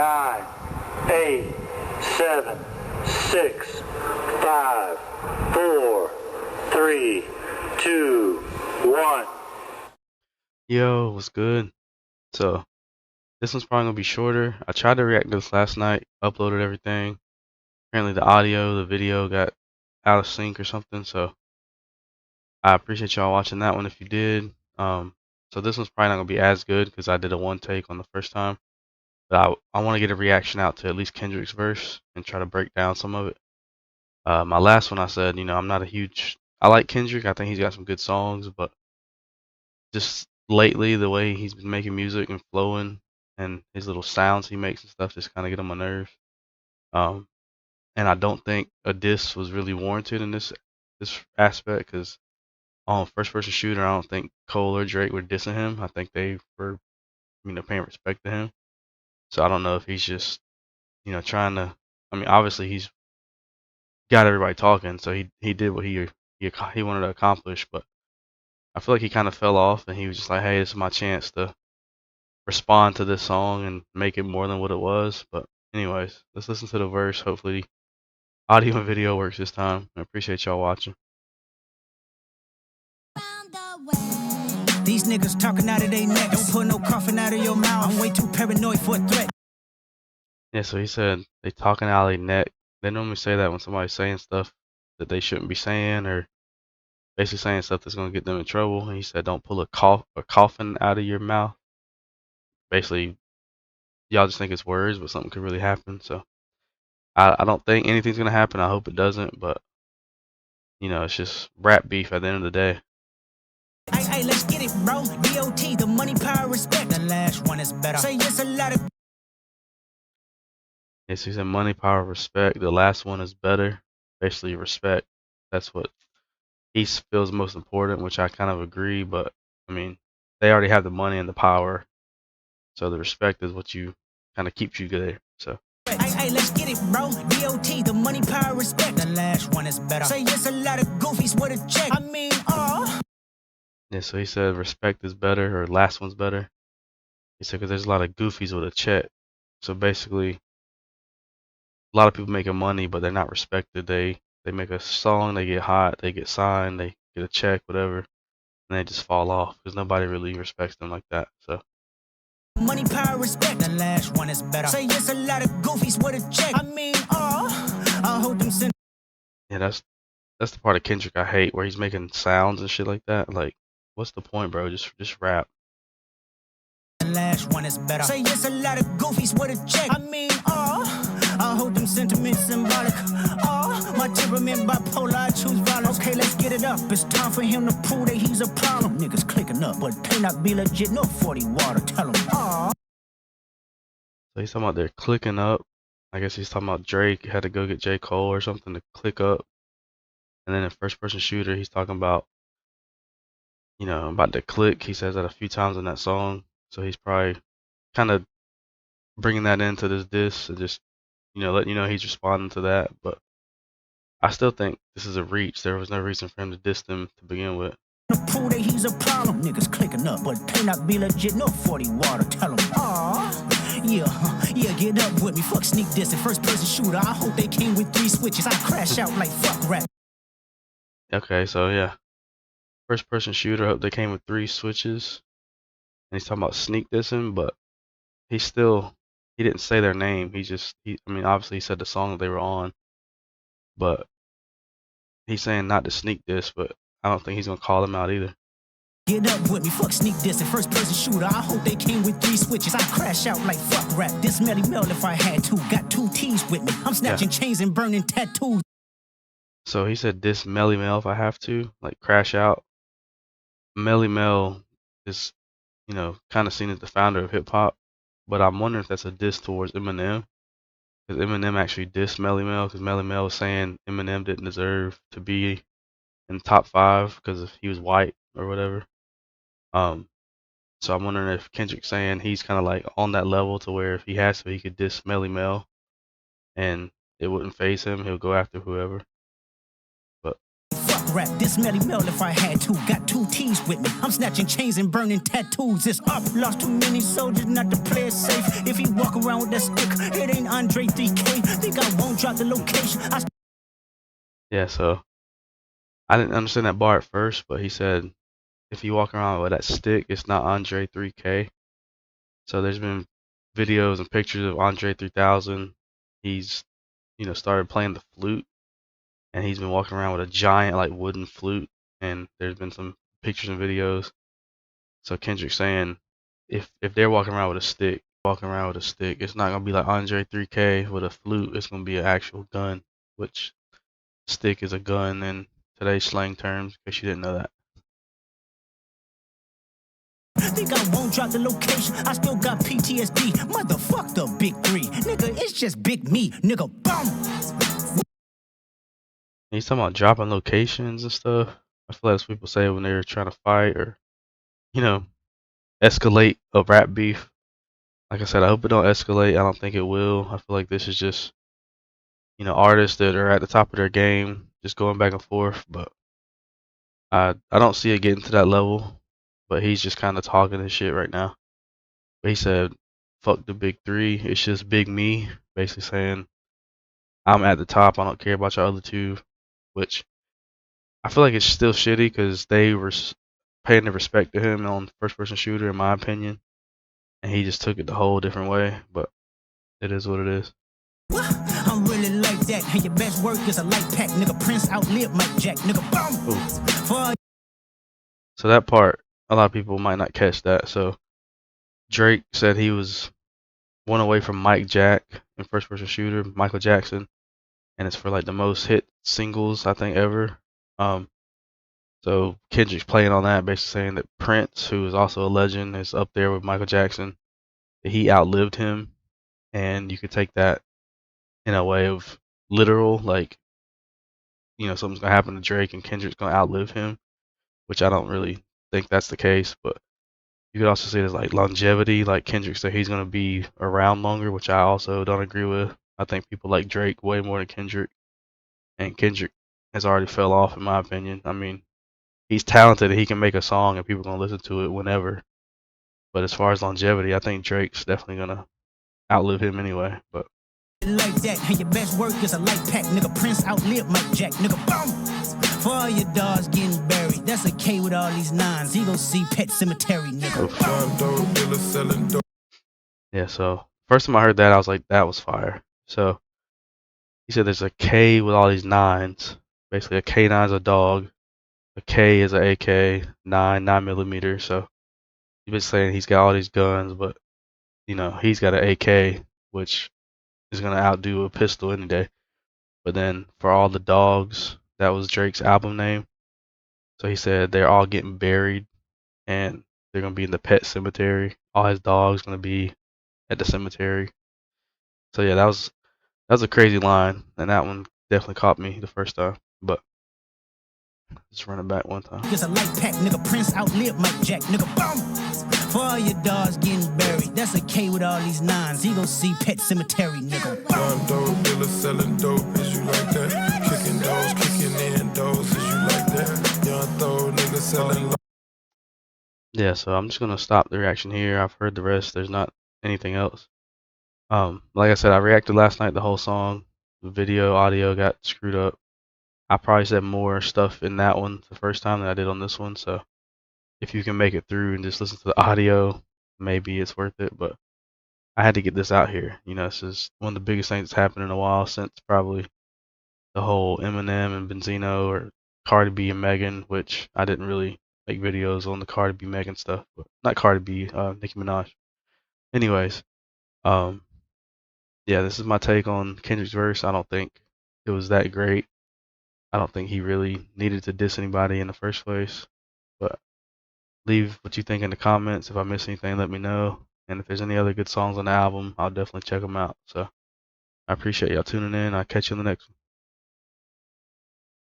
9, 8, 7, 6, 5, 4, 3, 2, 1. Yo, what's good? So, this one's probably gonna be shorter. I tried to react to this last night, uploaded everything. Apparently, the audio, the video got out of sync or something. So, I appreciate y'all watching that one if you did. So this one's probably not gonna be as good because I did a one take on the first time. But I want to get a reaction out to at least Kendrick's verse and try to break down some of it. My last one, I said, I'm not a huge. I like Kendrick. I think he's got some good songs, but just lately the way he's been making music and flowing and his little sounds he makes and stuff just kind of get on my nerves. Um, and I don't think a diss was really warranted in this aspect because on first person shooter, I don't think Cole or Drake were dissing him. I think they were, paying respect to him. So I don't know if he's just, trying to. I mean, obviously he's got everybody talking, so he did what he wanted to accomplish. But I feel like he kind of fell off, and he was just like, "Hey, this is my chance to respond to this song and make it more than what it was." But anyways, let's listen to the verse. Hopefully, audio and video works this time. I appreciate y'all watching. These niggas talking out of their neck. Don't put no coffin out of your mouth. I'm way too paranoid for a threat. Yeah, so he said they talking out of their neck. They normally say that when somebody's saying stuff that they shouldn't be saying, or basically saying stuff that's gonna get them in trouble. And he said, "Don't pull a coffin out of your mouth." Basically, y'all just think it's words, but something could really happen. So I don't think anything's gonna happen. I hope it doesn't, but it's just rap beef at the end of the day. Hey, let's get it, bro. DOT, the money, power, respect. The last one is better. Say yes a lot of. Yes, he said money, power, respect. The last one is better. Basically, respect. That's what he feels most important, which I kind of agree. But I mean, they already have the money and the power, so the respect is what you kind of keeps you there. So. Hey, let's get it, bro. DOT, the money, power, respect. The last one is better. Say yes a lot of goofies with a check. I mean, Yeah, so he said respect is better, or last one's better. He said because there's a lot of goofies with a check. So basically, a lot of people making money, but they're not respected. They make a song, they get hot, they get signed, they get a check, whatever, and they just fall off because nobody really respects them like that. So. Money, power, respect. The last one is better. Say yes a lot of goofies with a check. I mean, I hold them sin. Yeah, that's the part of Kendrick I hate, where he's making sounds and shit like that. Like, what's the point, bro? Just rap. The last one is better. Say yes a lot of goofies with a check. I mean, I hold them sentiments symbolic. My temperament bipolar, I choose violence. Okay, let's get it up. It's time for him to prove that he's a problem. Niggas clicking up, but pay not be legit. No 40 water. Tell him, So he's talking about they're clicking up. I guess he's talking about Drake had to go get J. Cole or something to click up. And then in first person shooter, he's talking about, about the click. He says that a few times in that song. So he's probably kind of bringing that into this diss and just, letting you know he's responding to that. But I still think this is a reach. There was no reason for him to diss them to begin with. to prove that he's a problem. Niggas clicking up, but pay not be legit. No 40 water. Tell him, yeah, get up with me. Fuck sneak diss and first person shooter. I hope they came with 3 switches. I crash out like fuck rap. Okay, so yeah. First person shooter, hope they came with 3 switches. And he's talking about sneak dissing, but he didn't say their name. Obviously he said the song that they were on, but he's saying not to sneak diss, but I don't think he's gonna call them out either. Get up with me, fuck sneak diss and first person shooter. I hope they came with 3 switches. I crash out like fuck rap. This Melly Mel if I had to. Got 2 T's with me. I'm snatching chains and burning tattoos. So he said diss Melly Mel if I have to, like crash out. Melly Mel is, kind of seen as the founder of hip hop, but I'm wondering if that's a diss towards Eminem. Because Eminem actually dissed Melly Mel, because Melly Mel was saying Eminem didn't deserve to be in the top 5 because he was white or whatever. So I'm wondering if Kendrick's saying he's kind of like on that level to where if he has to, he could diss Melly Mel, and it wouldn't faze him. He'll go after whoever. But fuck rap. This Melly Mel if I had to. Got 2 T's with me. I'm snatching chains and burning tattoos. It's up. Lost too many soldiers not to play it safe. If he walk around with that stick, it ain't Andre 3K. Think I won't drop the location. Yeah, so I didn't understand that bar at first, but he said if you walk around with that stick, it's not Andre 3K. So there's been videos and pictures of Andre 3000. He's, started playing the flute, and he's been walking around with a giant like wooden flute. And there's been some pictures and videos. So Kendrick saying if they're walking around with a stick, it's not gonna be like Andre 3K with a flute. It's gonna be an actual gun, which stick is a gun in today's slang terms. In case you didn't know that. Think I won't drop the location. I still got PTSD. Motherfuck the big 3. Nigga, it's just big me. Nigga, boom. He's talking about dropping locations and stuff. I feel like that's what people say when they're trying to fight or, escalate a rap beef. Like I said, I hope it don't escalate. I don't think it will. I feel like this is just, artists that are at the top of their game, just going back and forth. But I don't see it getting to that level. But he's just kind of talking his shit right now. But he said, fuck the big 3. It's just big me. Basically saying, I'm at the top. I don't care about your other 2. Which I feel like it's still shitty because they were paying the respect to him on first person shooter, in my opinion. And he just took it the whole different way. But it is what it is. I'm really like that. And your best work is a light pack. Nigga, Prince outlived Mike Jack. Nigga, boom. So that part, a lot of people might not catch that. So Drake said he was one away from Mike Jack in first person shooter, Michael Jackson. And it's for like the most hit singles, I think, ever. So Kendrick's playing on that, basically saying that Prince, who is also a legend, is up there with Michael Jackson. That he outlived him. And you could take that in a way of literal, like, something's going to happen to Drake and Kendrick's going to outlive him, which I don't really think that's the case. But you could also say there's like longevity, like Kendrick said he's going to be around longer, which I also don't agree with. I think people like Drake way more than Kendrick, and Kendrick has already fell off in my opinion. I mean, he's talented and he can make a song and people are going to listen to it whenever. But as far as longevity, I think Drake's definitely going to outlive him anyway. But like that, and your best work is a light pack. Nigga, Prince outlived Mike Jack. Nigga, boom. For all your dogs getting buried, that's a K with all these 9s. You go see Pet Cemetery, nigga. Yeah, so first time I heard that, I was like, that was fire. So he said there's a K with all these 9s. Basically, a K9 is a dog. A K is an AK, 9mm. So he's been saying he's got all these guns, but, he's got an AK, which is going to outdo a pistol any day. But then for all the dogs, that was Drake's album name. So he said they're all getting buried and they're going to be in the pet cemetery. All his dogs going to be at the cemetery. So yeah, that was a crazy line, and that one definitely caught me the first time. But let's run it back one time. It's a light pack, nigga. Prince outlived Mike Jack, nigga. Boom. For all your dogs getting buried, that's a K with all these 9s. You go see Pet Cemetery, nigga. Dope dealer selling dope, is you like that? Kicking doors, kicking in doors, is you like that? Young throw nigga selling. Yeah, so I'm just gonna stop the reaction here. I've heard the rest. There's not anything else. Like I said, I reacted last night. The whole song, the video, audio got screwed up. I probably said more stuff in that one the first time than I did on this one. So if you can make it through and just listen to the audio, maybe it's worth it. But I had to get this out here. This is one of the biggest things that's happened in a while since probably the whole Eminem and Benzino or Cardi B and Megan, which I didn't really make videos on the Cardi B Megan stuff, but not Cardi B, Nicki Minaj. Anyways, yeah, this is my take on Kendrick's verse. I don't think it was that great. I don't think he really needed to diss anybody in the first place. But leave what you think in the comments. If I miss anything, let me know. And if there's any other good songs on the album, I'll definitely check them out. So I appreciate y'all tuning in. I'll catch you in the next one.